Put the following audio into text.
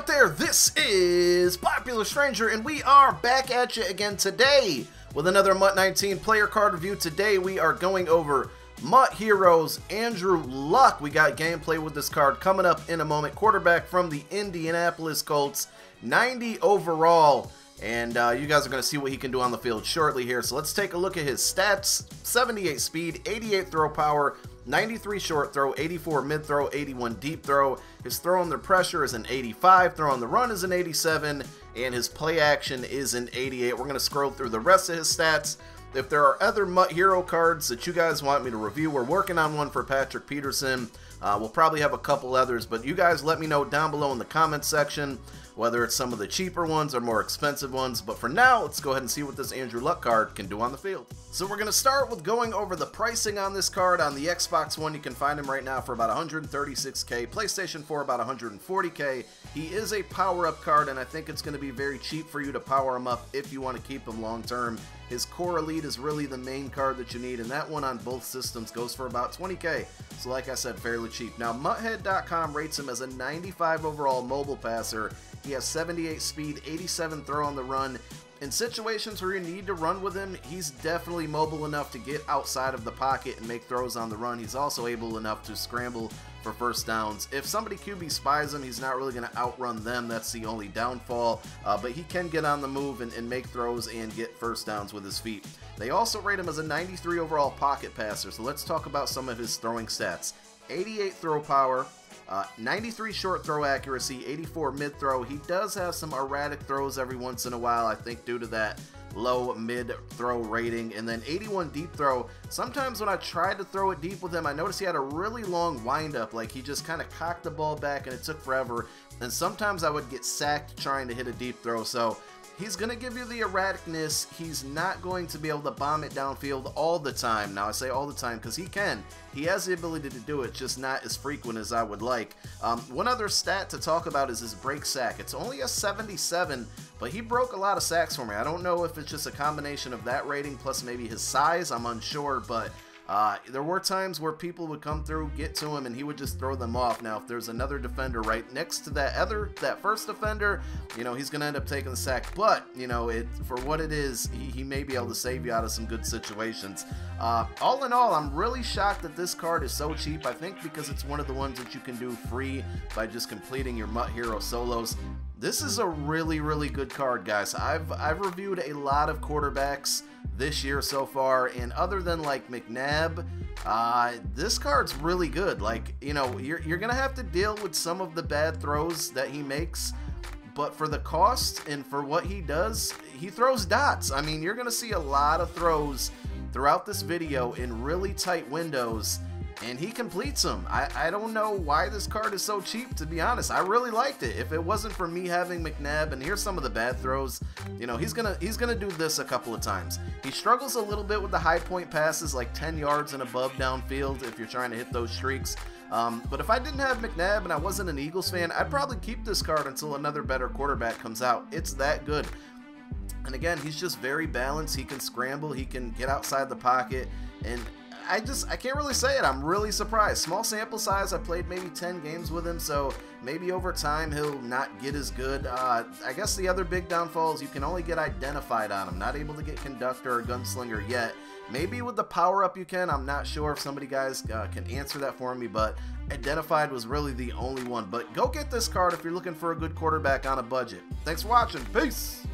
there? This is Popular Stranger, and we are back at you again today with another MUT 19 player card review. Today we are going over MUT Heroes Andrew Luck. We got gameplay with this card coming up in a moment. Quarterback from the Indianapolis Colts, 90 overall. And you guys are going to see what he can do on the field shortly here. So let's take a look at his stats. 78 speed, 88 throw power, 93 short throw, 84 mid throw, 81 deep throw. His throw under pressure is an 85, throw on the run is an 87, and his play action is an 88. We're going to scroll through the rest of his stats. If there are other MUT Hero cards that you guys want me to review, we're working on one for Patrick Peterson. We'll probably have a couple others, but you guys let me know down below in the comments section whether it's some of the cheaper ones or more expensive ones. But for now, let's go ahead and see what this Andrew Luck card can do on the field. So we're going to start with going over the pricing on this card. On the Xbox One, you can find him right now for about $136K. PlayStation 4, about $140K. He is a power-up card, and I think it's going to be very cheap for you to power him up if you want to keep him long-term. His Core Elite is really the main card that you need, and that one on both systems goes for about $20K. So like I said, fairly cheap. Now, MUThead.com rates him as a 95 overall mobile passer. He has 78 speed, 87 throw on the run. In situations where you need to run with him, he's definitely mobile enough to get outside of the pocket and make throws on the run. He's also able enough to scramble for first downs. If somebody QB spies him, he's not really going to outrun them. That's the only downfall. But he can get on the move and make throws and get first downs with his feet. They also rate him as a 93 overall pocket passer. So let's talk about some of his throwing stats. 88 throw power. 93 short throw accuracy, 84 mid throw. He does have some erratic throws every once in a while, I think due to that low mid throw rating. And then 81 deep throw. Sometimes when I tried to throw it deep with him, I noticed he had a really long windup, like he just kind of cocked the ball back and it took forever. And sometimes I would get sacked trying to hit a deep throw. So he's going to give you the erraticness. He's not going to be able to bomb it downfield all the time. Now, I say all the time because he can. He has the ability to do it, just not as frequent as I would like. One other stat to talk about is his break sack. It's only a 77, but he broke a lot of sacks for me. I don't know if it's just a combination of that rating plus maybe his size. I'm unsure, but there were times where people would come through, get to him, and he would just throw them off. Now, if there's another defender right next to that first defender, you know, he's going to end up taking the sack. But, you know, for what it is, he may be able to save you out of some good situations. All in all, I'm really shocked that this card is so cheap. I think because it's one of the ones that you can do free by just completing your MUT Hero solos. This is a really, really good card, guys. I've reviewed a lot of quarterbacks this year so far, and other than like McNabb, this card's really good. Like, you know, you're gonna have to deal with some of the bad throws that he makes, but for the cost and for what he does, he throws dots. I mean, you're gonna see a lot of throws throughout this video in really tight windows, and he completes them. I don't know why this card is so cheap, to be honest. I really liked it. If it wasn't for me having McNabb, and here's some of the bad throws, you know, he's gonna do this a couple of times. He struggles a little bit with the high point passes, like 10 yards and above downfield if you're trying to hit those streaks. But if I didn't have McNabb and I wasn't an Eagles fan, I'd probably keep this card until another better quarterback comes out. It's that good. And again, he's just very balanced. He can scramble, he can get outside the pocket, and I can't really say it. I'm really surprised. Small sample size. I played maybe 10 games with him, so maybe over time he'll not get as good. I guess the other big downfall is you can only get identified on him. Not able to get conductor or gunslinger yet. Maybe with the power up you can. I'm not sure if somebody guys can answer that for me, but identified was really the only one. But go get this card if you're looking for a good quarterback on a budget. Thanks for watching. Peace.